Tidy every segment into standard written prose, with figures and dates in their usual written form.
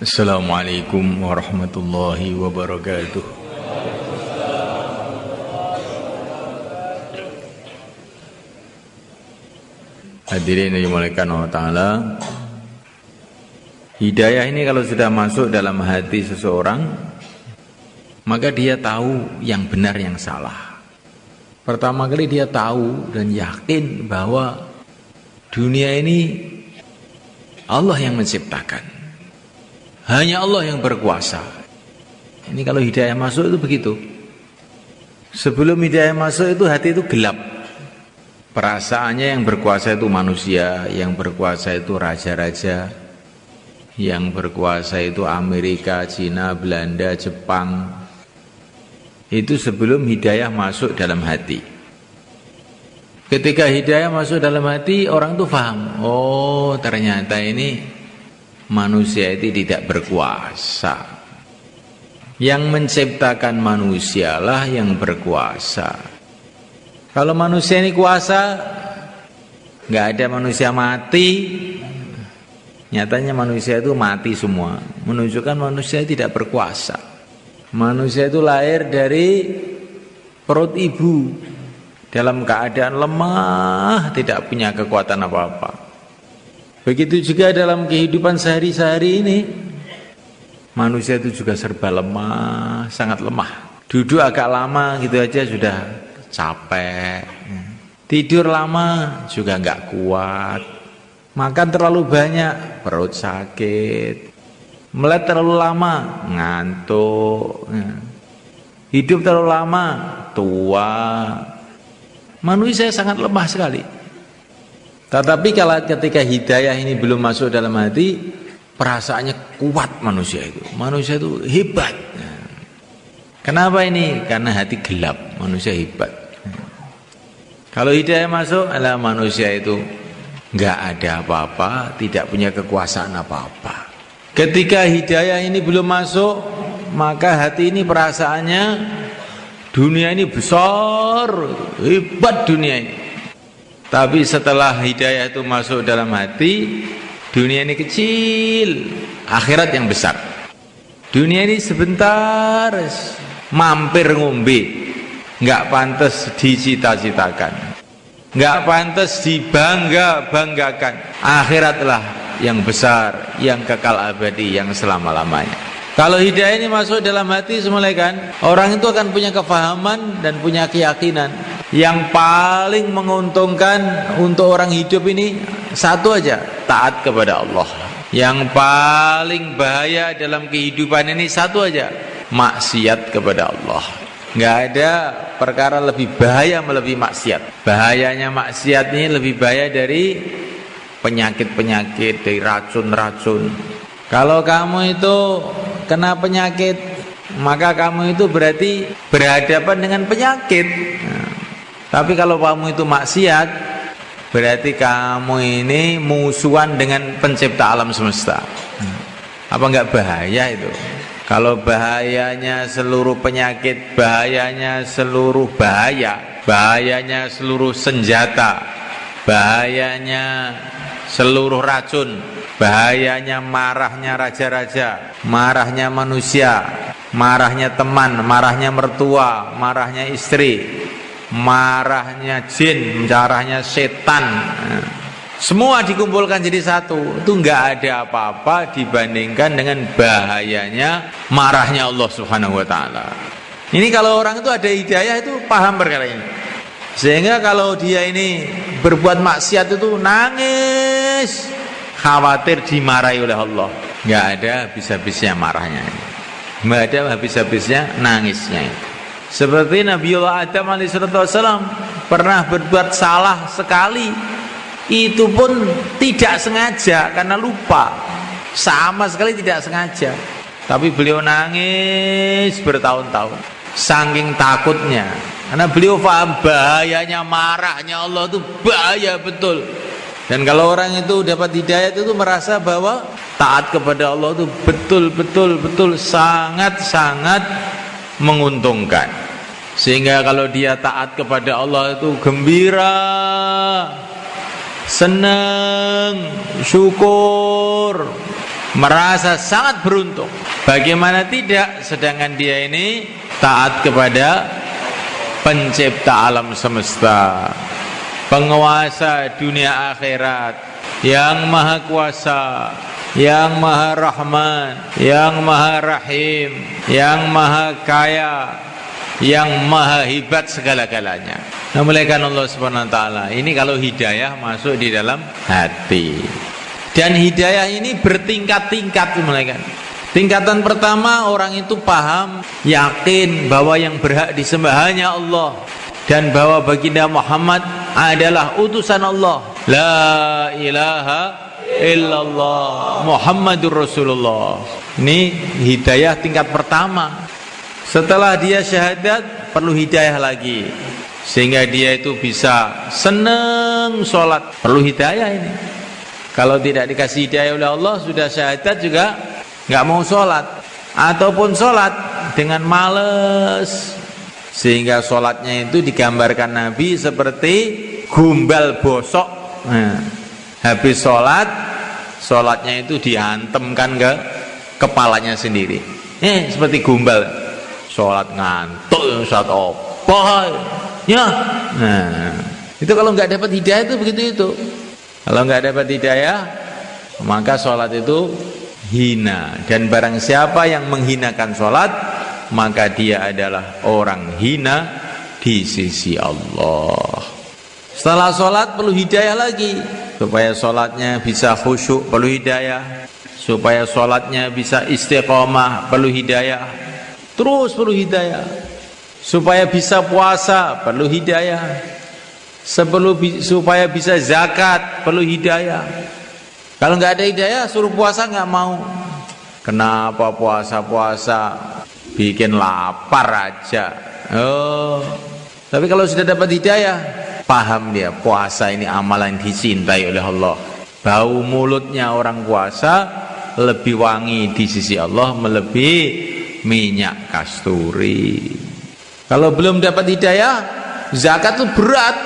Assalamualaikum warahmatullahi wabarakatuh. Hadirin yang dimuliakan Allah Ta'ala, hidayah ini kalau sudah masuk dalam hati seseorang, maka dia tahu yang benar yang salah. Pertama kali dia tahu dan yakin bahwa dunia ini Allah yang menciptakan, hanya Allah yang berkuasa. Ini kalau hidayah masuk itu begitu. Sebelum hidayah masuk itu hati itu gelap. Perasaannya yang berkuasa itu manusia, yang berkuasa itu raja-raja, yang berkuasa itu Amerika, Cina, Belanda, Jepang. Itu sebelum hidayah masuk dalam hati. Ketika hidayah masuk dalam hati, orang itu paham, oh ternyata ini manusia itu tidak berkuasa. Yang menciptakan manusialah yang berkuasa. Kalau manusia ini kuasa, nggak ada manusia mati. Nyatanya manusia itu mati semua, menunjukkan manusia tidak berkuasa. Manusia itu lahir dari perut ibu dalam keadaan lemah, tidak punya kekuatan apa-apa. Begitu juga dalam kehidupan sehari-hari ini, manusia itu juga serba lemah, sangat lemah. Duduk agak lama gitu aja sudah capek, tidur lama juga nggak kuat, makan terlalu banyak perut sakit, melek terlalu lama ngantuk, hidup terlalu lama tua. Manusia sangat lemah sekali. Tetapi kalau ketika hidayah ini belum masuk dalam hati, perasaannya kuat manusia itu hebat. Kenapa ini? Karena hati gelap, manusia hebat. Kalau hidayah masuk, adalah manusia itu nggak ada apa-apa, tidak punya kekuasaan apa-apa. Ketika hidayah ini belum masuk, maka hati ini perasaannya dunia ini besar, hebat dunia ini. Tapi setelah hidayah itu masuk dalam hati, dunia ini kecil, akhirat yang besar. Dunia ini sebentar, mampir ngombe. Nggak pantas dicita-citakan, nggak pantas dibangga-banggakan. Akhiratlah yang besar, yang kekal abadi, yang selama-lamanya. Kalau hidayah ini masuk dalam hati semulaikan, orang itu akan punya kefahaman dan punya keyakinan. Yang paling menguntungkan untuk orang hidup ini satu aja, taat kepada Allah. Yang paling bahaya dalam kehidupan ini satu aja, maksiat kepada Allah. Nggak ada perkara lebih bahaya melebihi maksiat. Bahayanya maksiat ini lebih bahaya dari penyakit-penyakit, dari racun-racun. Kalau kamu itu kena penyakit, maka kamu itu berarti berhadapan dengan penyakit. Tapi kalau kamu itu maksiat, berarti kamu ini musuhan dengan pencipta alam semesta. Apa enggak bahaya itu? Kalau bahayanya seluruh penyakit, bahayanya seluruh bahaya, bahayanya seluruh senjata, bahayanya seluruh racun, bahayanya marahnya raja-raja, marahnya manusia, marahnya teman, marahnya mertua, marahnya istri, marahnya jin, marahnya setan. Semua dikumpulkan jadi satu. Itu enggak ada apa-apa dibandingkan dengan bahayanya marahnya Allah Subhanahu wa taala. Ini kalau orang itu ada hidayah itu paham perkara ini. Sehingga kalau dia ini berbuat maksiat itu nangis, khawatir dimarahi oleh Allah. Enggak ada habis-habisnya marahnya. Enggak ada habis-habisnya nangisnya. Seperti Nabiullah Adam alaihissalam pernah berbuat salah sekali. Itu pun tidak sengaja karena lupa, sama sekali tidak sengaja. Tapi beliau nangis bertahun-tahun saking takutnya, karena beliau paham bahayanya marahnya Allah itu bahaya betul. Dan kalau orang itu dapat hidayah itu merasa bahwa taat kepada Allah itu betul sangat menguntungkan. Sehingga kalau dia taat kepada Allah itu gembira, senang, syukur. merasa sangat beruntung. Bagaimana tidak, sedangkan dia ini taat kepada pencipta alam semesta, penguasa dunia akhirat, yang maha kuasa, yang maha rahman, yang maha rahim, yang maha kaya, yang maha hebat segala-galanya. Nah, mulaikan Allah Subhanahu wa taala. Ini kalau hidayah masuk di dalam hati. Dan hidayah ini bertingkat-tingkat, mulaikan. Tingkatan pertama, orang itu paham, yakin bahwa yang berhak disembah hanya Allah, dan bahwa baginda Muhammad adalah utusan Allah. La ilaha illallah Muhammadur Rasulullah. Ini hidayah tingkat pertama. Setelah dia syahadat, perlu hidayah lagi, sehingga dia itu bisa senang sholat. Perlu hidayah ini. Kalau tidak dikasih hidayah oleh Allah, sudah syahadat juga nggak mau sholat, ataupun sholat dengan males, sehingga sholatnya itu digambarkan Nabi seperti gumbal bosok. Nah, habis sholat, sholatnya itu dihantemkan ke kepalanya sendiri. Seperti gumbal, sholat ngantuk, sholat apa ya. Nah, itu kalau nggak dapat hidayah itu begitu itu. Kalau nggak dapat hidayah, maka sholat itu hina. Dan barang siapa yang menghinakan sholat, maka dia adalah orang hina di sisi Allah. Setelah sholat perlu hidayah lagi, supaya sholatnya bisa khusyuk perlu hidayah, supaya sholatnya bisa istiqomah perlu hidayah, terus perlu hidayah, supaya bisa puasa perlu hidayah, supaya bisa zakat perlu hidayah. Kalau nggak ada hidayah, suruh puasa nggak mau. Kenapa puasa-puasa, bikin lapar aja. Tapi kalau sudah dapat hidayah, paham dia, puasa ini amalan dicintai oleh Allah. Bau mulutnya orang puasa lebih wangi di sisi Allah, melebihi minyak kasturi. Kalau belum dapat hidayah, zakat itu berat.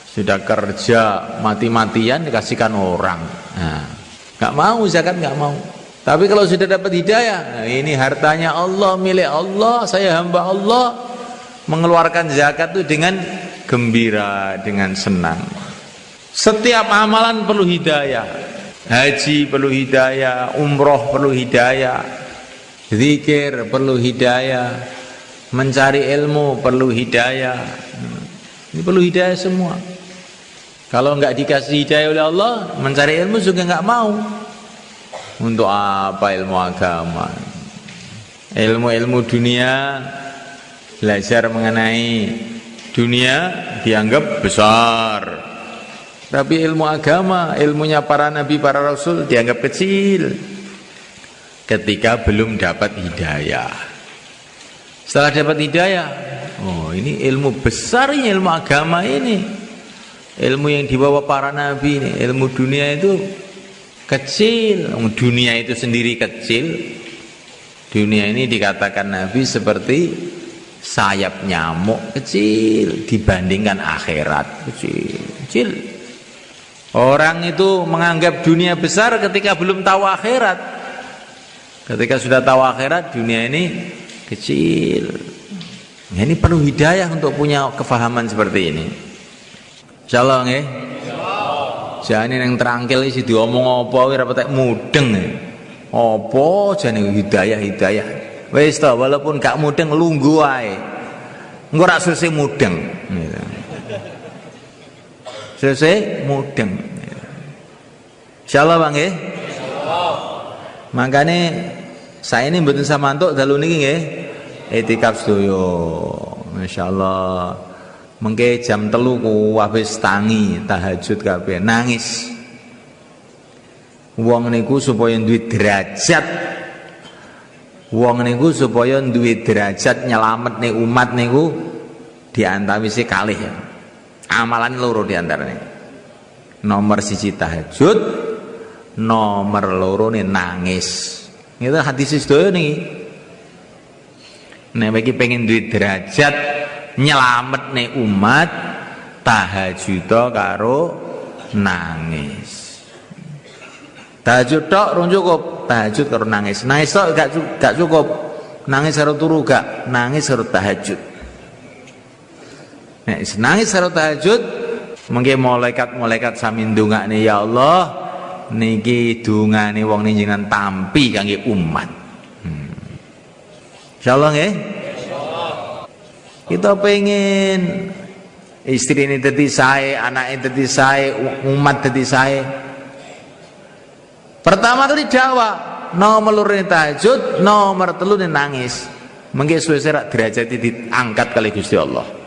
Sudah kerja mati-matian dikasihkan orang. Nah, nggak mau zakat, nggak mau. Tapi kalau sudah dapat hidayah, nah ini hartanya Allah, milik Allah, saya hamba Allah, mengeluarkan zakat itu dengan gembira, dengan senang. Setiap amalan perlu hidayah. Haji perlu hidayah, umroh perlu hidayah, zikir perlu hidayah, mencari ilmu perlu hidayah. Ini perlu hidayah semua. Kalau nggak dikasih hidayah oleh Allah, mencari ilmu juga nggak mau. Untuk apa ilmu agama? Ilmu-ilmu dunia, belajar mengenai dunia dianggap besar. Tapi ilmu agama, ilmunya para nabi, para rasul dianggap kecil ketika belum dapat hidayah. Setelah dapat hidayah, oh ini ilmu besar, ini ilmu agama ini. Ilmu yang dibawa para nabi ini, ilmu dunia itu kecil. Dunia itu sendiri kecil. Dunia ini dikatakan Nabi seperti sayap nyamuk, kecil dibandingkan akhirat, kecil. Orang itu menganggap dunia besar ketika belum tahu akhirat. Ketika sudah tahu akhirat, dunia ini kecil. Nah, ini perlu hidayah untuk punya kefahaman seperti ini. Insyaallah nggih. Jane yang terangkil isi diomong apa ora petek mudeng. Apa jane hidayah. Wis ta, walaupun gak mudeng lungguh wae. Engko ora sese mudeng. Sese mudeng. Insyaallah Bang nggih. Insyaallah. Makane saya ini mboten samantuk dalu niki nggih. Itikaf sedaya. Masyaallah. Mengke jam 3 ku wis tangi tahajud kabeh nangis. Wong niku supaya duwe derajat. Wong niku supaya duwe derajat nyelametne umat niku diantawisi kalih ya. Amalan loro diantarane. Nomor 1 tahajud, nomor 2 nangis. Itu hadis sedaya niki. Nek iki pengen duwe derajat nyelametne umat, tahajud karo nangis. Tahajud tok rung cukup, tahajud karo nangis. Nangis tok gak cukup. Nangis karo turu gak, nangis karo tahajud. Nek nangis karo tahajud, mengke malaikat-malaikat sami ndongakne, ya Allah, niki dungane wong njenengan tampi kangge umat. Insyaallah nggih. Kita pengen istri ini dadi sae, anak ini dadi sae, umat dadi sae. Pertama kali dakwah, nomor loro tahajud, nomor telu nangis. Mengke suwe serak derajat diangkat kali Gusti Allah.